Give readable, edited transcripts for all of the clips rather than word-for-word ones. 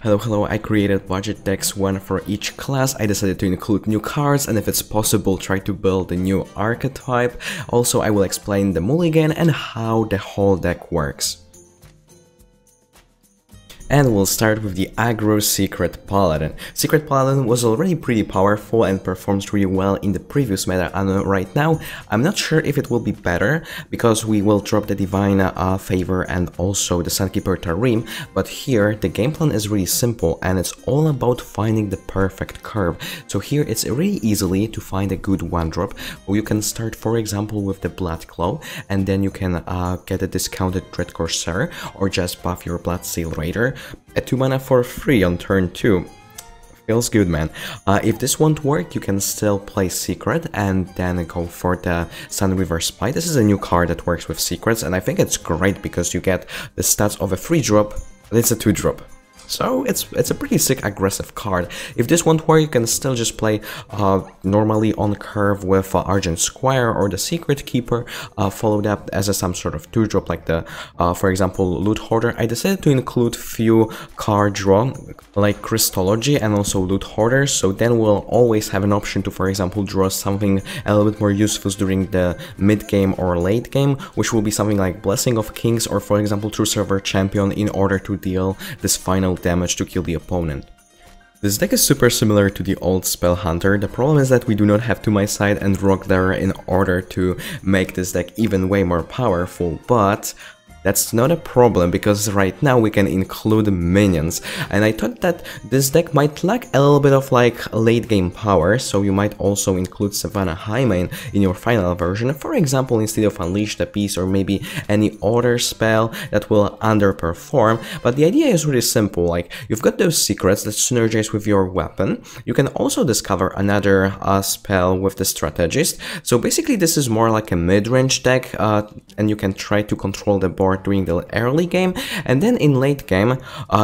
Hello, I created budget decks, one for each class. I decided to include new cards and if it's possible try to build a new archetype. Also, I will explain the mulligan and how the whole deck works. And we'll start with the aggro Secret Paladin. Secret Paladin was already pretty powerful and performs really well in the previous meta, and right now I'm not sure if it will be better because we will drop the Divine Favor and also the Sunkeeper Tarim, but here the game plan is really simple and it's all about finding the perfect curve. So here it's really easily to find a good one drop. You can start for example with the Blood Claw and then you can get a discounted Dread Corsair or just buff your Blood Seal Raider. A 2 mana for free on turn 2. Feels good, man. If this won't work, you can still play Secret and then go for the Sun River Spy. This is a new card that works with Secrets and I think it's great because you get the stats of a 3-drop, but it's a 2-drop. So it's a pretty sick aggressive card. If this won't work, you can still just play normally on curve with Argent Squire or the Secret Keeper, followed up as some sort of 2-drop like the, for example, Loot Hoarder. I decided to include few card draw like Crystology and also Loot Hoarder, so then we'll always have an option to, for example, draw something a little bit more useful during the mid game or late game, which will be something like Blessing of Kings or, for example, True Server Champion in order to deal this final damage to kill the opponent. This deck is super similar to the old Spell Hunter. The problem is that we do not have To My Side and Rock there in order to make this deck even way more powerful, but that's not a problem because right now we can include minions, and I thought that this deck might lack a little bit of like late game power, so you might also include Savannah Highmane in your final version, for example instead of Unleash the Beast or maybe any other spell that will underperform. But the idea is really simple, like you've got those secrets that synergize with your weapon. You can also discover another spell with the Strategist, so basically this is more like a mid-range deck and you can try to control the board during the early game, and then in late game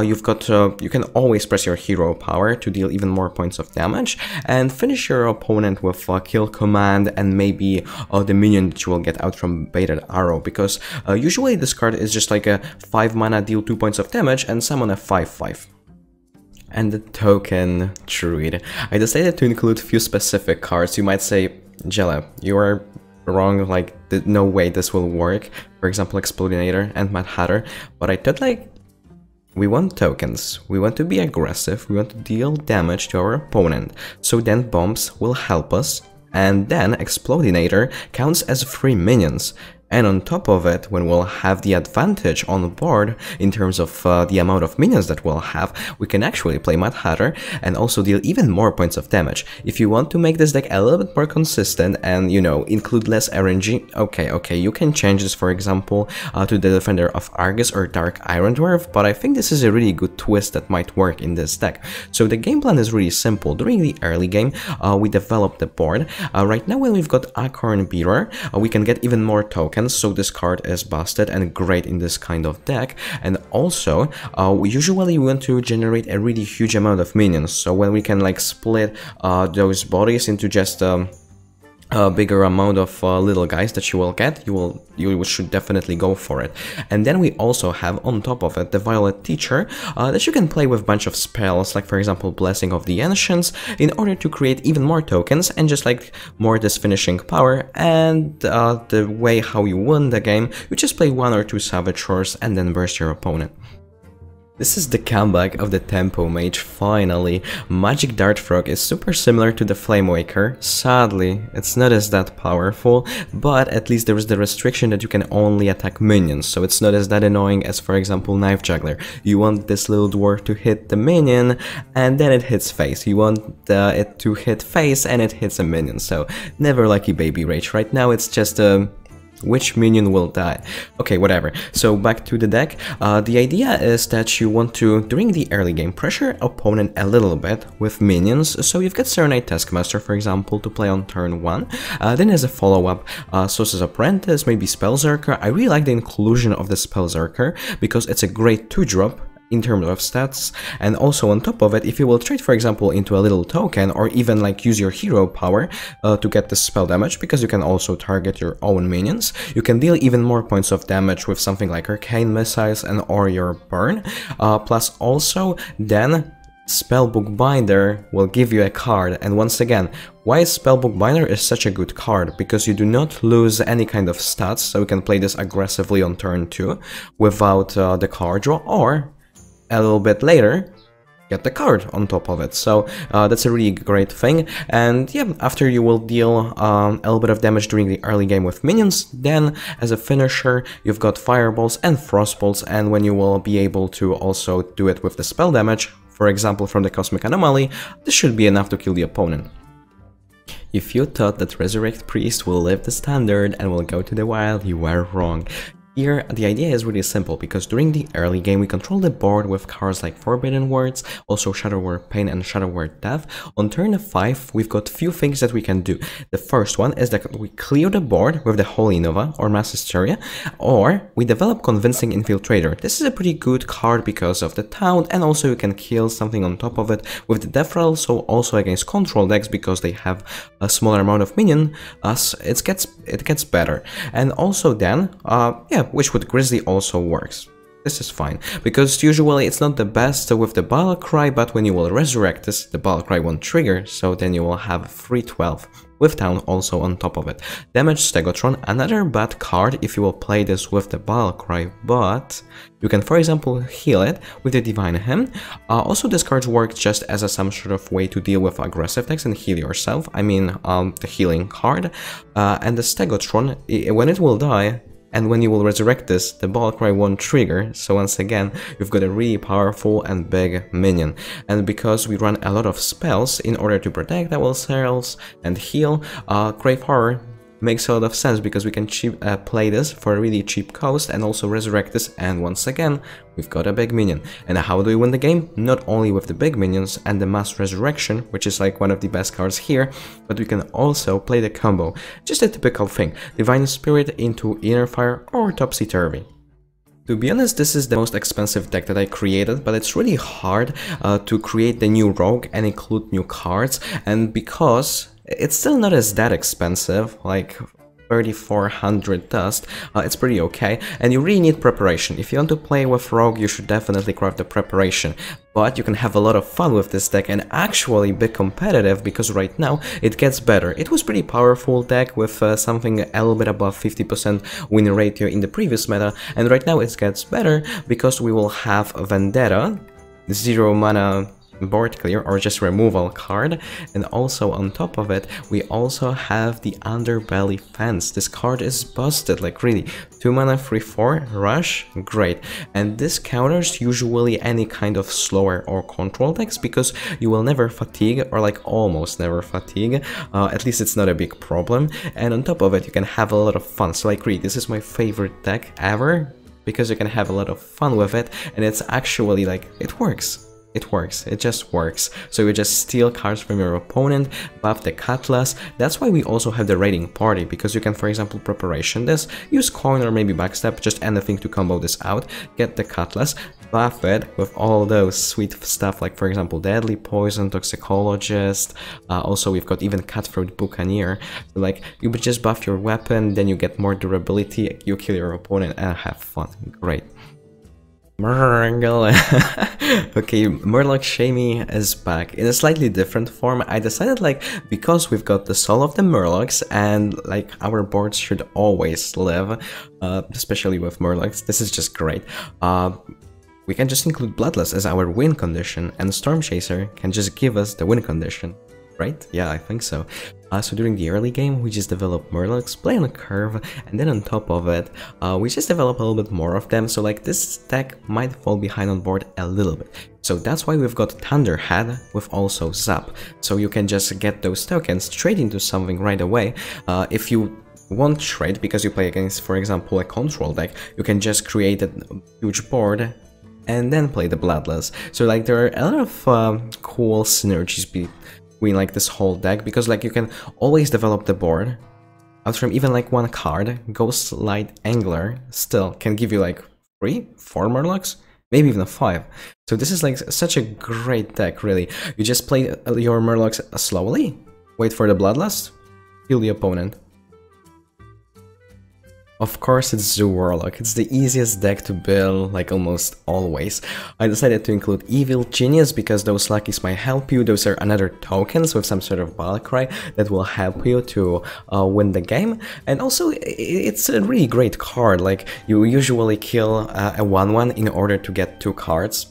you've got you can always press your hero power to deal even more points of damage and finish your opponent with Kill Command and maybe the minion that you will get out from Baited Arrow, because usually this card is just like a 5 mana deal 2 points of damage and summon a 5/5. And the Token Druid. I decided to include few specific cards. You might say, Jella, you are wrong, like no way this will work, for example Explodinator and Mad Hatter, but I thought like we want tokens, we want to be aggressive, we want to deal damage to our opponent, so then bombs will help us and then Explodinator counts as free minions. And on top of it, when we'll have the advantage on board in terms of the amount of minions that we'll have, we can actually play Mad Hatter and also deal even more points of damage. If you want to make this deck a little bit more consistent and, you know, include less RNG, okay, you can change this, for example, to the Defender of Argus or Dark Iron Dwarf, but I think this is a really good twist that might work in this deck. So the game plan is really simple. During the early game, we develop the board. Right now, when we've got Acorn Bearer, we can get even more tokens. So this card is busted and great in this kind of deck, and also we usually want to generate a really huge amount of minions, so when we can like split those bodies into just a bigger amount of little guys that you will get, you should definitely go for it. And then we also have on top of it the Violet Teacher that you can play with a bunch of spells, like for example Blessing of the Ancients, in order to create even more tokens and just like more this finishing power. And the way how you win the game, you just play 1 or 2 Savage Roars and then burst your opponent. This is the comeback of the Tempo Mage, finally. Magic Dart Frog is super similar to the Flame Waker. Sadly, it's not as that powerful, but at least there is the restriction that you can only attack minions, so it's not as that annoying as, for example, Knife Juggler. You want this little dwarf to hit the minion, and then it hits face. You want it to hit face, and it hits a minion, so never Lucky Baby Rage. Right now it's just which minion will die? Okay, whatever. So back to the deck. The idea is that you want to, during the early game, pressure opponent a little bit with minions. So you've got Serenade Taskmaster, for example, to play on turn 1. Then as a follow-up, Sorcerer's Apprentice, maybe Spellzerker. I really like the inclusion of the Spellzerker because it's a great 2-drop in terms of stats. And also on top of it, if you will trade, for example, into a little token, or even like use your hero power to get the spell damage, because you can also target your own minions, you can deal even more points of damage with something like arcane missiles and or your burn. Plus also then Spellbook Binder will give you a card, and once again, why Spellbook Binder is such a good card? Because you do not lose any kind of stats, so you can play this aggressively on turn 2 without the card draw, or a little bit later get the card on top of it. So that's a really great thing. And yeah, after you will deal a little bit of damage during the early game with minions, then as a finisher you've got fireballs and frostbolts, and when you will be able to also do it with the spell damage, for example from the Cosmic Anomaly, this should be enough to kill the opponent. If you thought that Resurrect Priest will lift the standard and will go to the wild, you were wrong. Here, the idea is really simple, because during the early game we control the board with cards like Forbidden Words, also Shadow Word Pain and Shadow Word Death. On turn 5, we've got few things that we can do. The first one is that we clear the board with the Holy Nova or Mass Hysteria, or we develop Convincing Infiltrator. This is a pretty good card because of the Taunt, and also you can kill something on top of it with the Death Rattle, so also against control decks, because they have a smaller amount of minion, it gets better. And also then, Witchwood Grizzly also works. This is fine, because usually it's not the best with the Battle Cry, but when you will resurrect this, the Battle Cry won't trigger, so then you will have 312, with Town also on top of it. Damage Stegotron, another bad card if you will play this with the Battle Cry, but you can for example heal it with the Divine Hymn. Also this card works just as some sort of way to deal with aggressive decks and heal yourself, I mean the healing card. And the Stegotron, when it will die, and when you will resurrect this, the Battle Cry won't trigger, so once again, you've got a really powerful and big minion. And because we run a lot of spells in order to protect ourselves and heal, Grave Horror makes a lot of sense, because we can play this for a really cheap cost and also resurrect this, and once again, we've got a big minion. And how do we win the game? Not only with the big minions and the Mass Resurrection, which is like one of the best cards here, but we can also play the combo. Just a typical thing, Divine Spirit into Inner Fire or Topsy Turvy. To be honest, this is the most expensive deck that I created, but it's really hard to create the new rogue and include new cards, and because it's still not as that expensive, like 3400 dust, it's pretty okay, and you really need preparation. If you want to play with rogue, you should definitely craft the preparation, but you can have a lot of fun with this deck and actually be competitive, because right now it gets better. It was pretty powerful deck with something a little bit above 50% win ratio in the previous meta, and right now it gets better because we will have Vendetta, 0 mana board clear or just removal card, and also on top of it we also have the Underbelly Fence. This card is busted, like really. 2 mana 3/4 rush, great, and this counters usually any kind of slower or control decks, because you will never fatigue, or like almost never fatigue, at least it's not a big problem, and on top of it you can have a lot of fun. So like really, this is my favorite deck ever, because you can have a lot of fun with it, and it's actually like, it works. It works, it just works. So you just steal cards from your opponent, buff the Cutlass. That's why we also have the Raiding Party, because you can, for example, preparation this, use coin or maybe backstep, just anything to combo this out, get the Cutlass, buff it with all those sweet stuff, like for example Deadly Poison, Toxicologist, also we've got even Cutthroat Buccaneer. So like, you just buff your weapon, then you get more durability, you kill your opponent and have fun, great. Okay, Murloc Shamey is back in a slightly different form. I decided, like, because we've got the Soul of the Murlocs and like our boards should always live, especially with Murlocs, this is just great. We can just include Bloodless as our win condition, and Storm Chaser can just give us the win condition. Right? Yeah, I think so. So during the early game, we just develop Murlocs, play on a curve, and then on top of it, we just develop a little bit more of them, so like this deck might fall behind on board a little bit. So that's why we've got Thunderhead with also Zap, so you can just get those tokens, trade into something right away. If you won't trade because you play against, for example, a control deck, you can just create a huge board and then play the Bloodless. So like there are a lot of cool synergies between like this whole deck, because like you can always develop the board out from even like one card. Ghostlight Angler still can give you like 3-4 Murlocs, maybe even a 5. So this is like such a great deck, really. You just play your Murlocs slowly, wait for the Bloodlust, kill the opponent. Of course it's Zoo Warlock, it's the easiest deck to build, like almost always. I decided to include Evil Genius because those luckies might help you. Those are another tokens with some sort of battle cry that will help you to win the game. And also it's a really great card, like you usually kill a 1/1 in order to get 2 cards.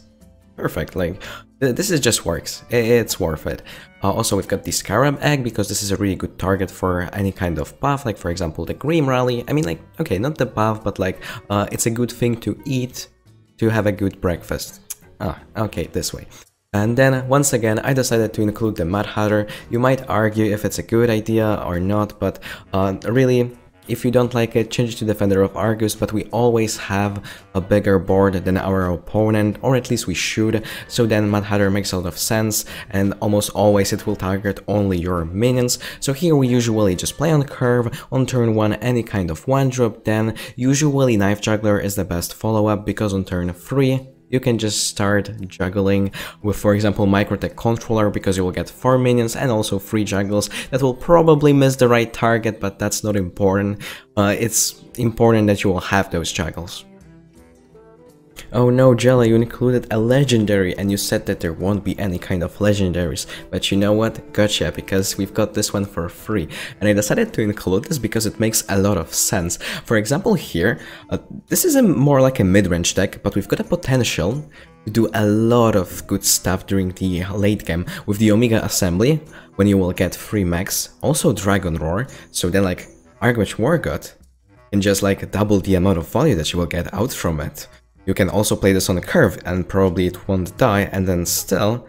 Perfect, like this is just works, it's worth it. Also, we've got the Scarab Egg, because this is a really good target for any kind of buff, like for example the Grim Rally. I mean, like, okay, not the buff, but like, it's a good thing to eat, to have a good breakfast. Okay, this way. And then, once again, I decided to include the Mad Hatter. You might argue if it's a good idea or not, but really, if you don't like it, change to Defender of Argus, but we always have a bigger board than our opponent, or at least we should, so then Mad Hatter makes a lot of sense, and almost always it will target only your minions. So here we usually just play on curve, on turn 1 any kind of 1-drop, then usually Knife Juggler is the best follow-up, because on turn 3 you can just start juggling with, for example, Microtech Controller, because you will get 4 minions and also 3 juggles that will probably miss the right target, but that's not important. It's important that you will have those juggles. Oh no, Jella, you included a legendary and you said that there won't be any kind of legendaries. But you know what? Gotcha, because we've got this one for free. And I decided to include this because it makes a lot of sense. For example, here, this is more like a mid-range deck, but we've got a potential to do a lot of good stuff during the late game with the Omega Assembly, when you will get 3 mechs, also Dragon Roar, so then like Archmage War God can just like double the amount of value that you will get out from it. You can also play this on a curve and probably it won't die and then still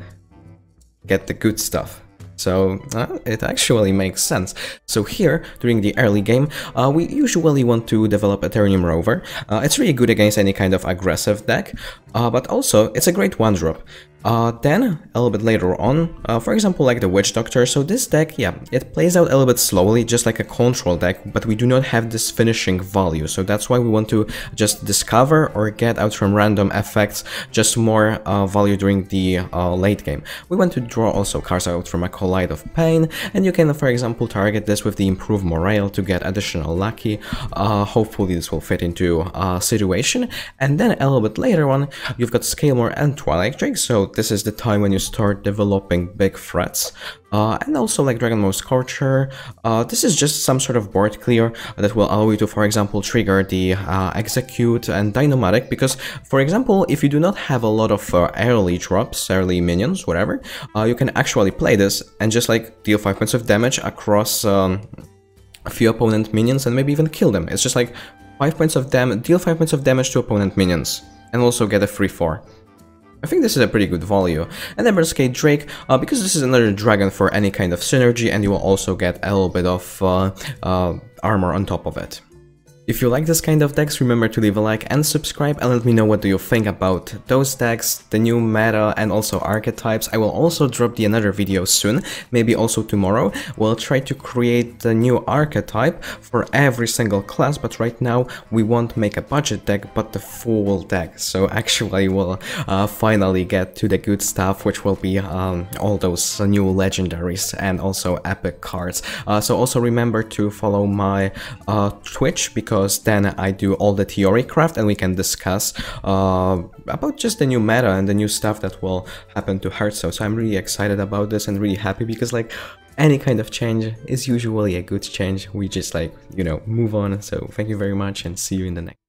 get the good stuff. So it actually makes sense. So here, during the early game, we usually want to develop Eternium Rover. It's really good against any kind of aggressive deck, but also it's a great 1-drop. Then, a little bit later on, for example, like the Witch Doctor, so this deck, yeah, it plays out a little bit slowly, just like a control deck, but we do not have this finishing value, so that's why we want to just discover or get out from random effects just more value during the late game. We want to draw also cards out from a Collide of Pain, and you can, for example, target this with the Improved Morale to get additional lucky. Hopefully this will fit into a situation. And then a little bit later on, you've got Scalemore and Twilight Drake, so this is the time when you start developing big threats. And also like Dragonmaw Scorcher, this is just some sort of board clear that will allow you to, for example, trigger the Execute and Dynomatic, because, for example, if you do not have a lot of early drops, early minions, whatever, you can actually play this and just like deal 5 points of damage across a few opponent minions and maybe even kill them. It's just like 5 points of damage, deal 5 points of damage to opponent minions, and also get a 3/4. I think this is a pretty good value. And then Berserk Drake, because this is another dragon for any kind of synergy, and you will also get a little bit of armor on top of it. If you like this kind of decks, remember to leave a like and subscribe, and let me know what do you think about those decks, the new meta, and also archetypes. I will also drop another video soon, maybe also tomorrow. We'll try to create the new archetype for every single class, but right now we won't make a budget deck, but the full deck. So actually we'll finally get to the good stuff, which will be all those new legendaries and also epic cards. So also remember to follow my Twitch, because then I do all the theory craft and we can discuss about just the new meta and the new stuff that will happen to Hearthstone. So I'm really excited about this and really happy, because like any kind of change is usually a good change. We just like, you know, move on. So thank you very much and see you in the next.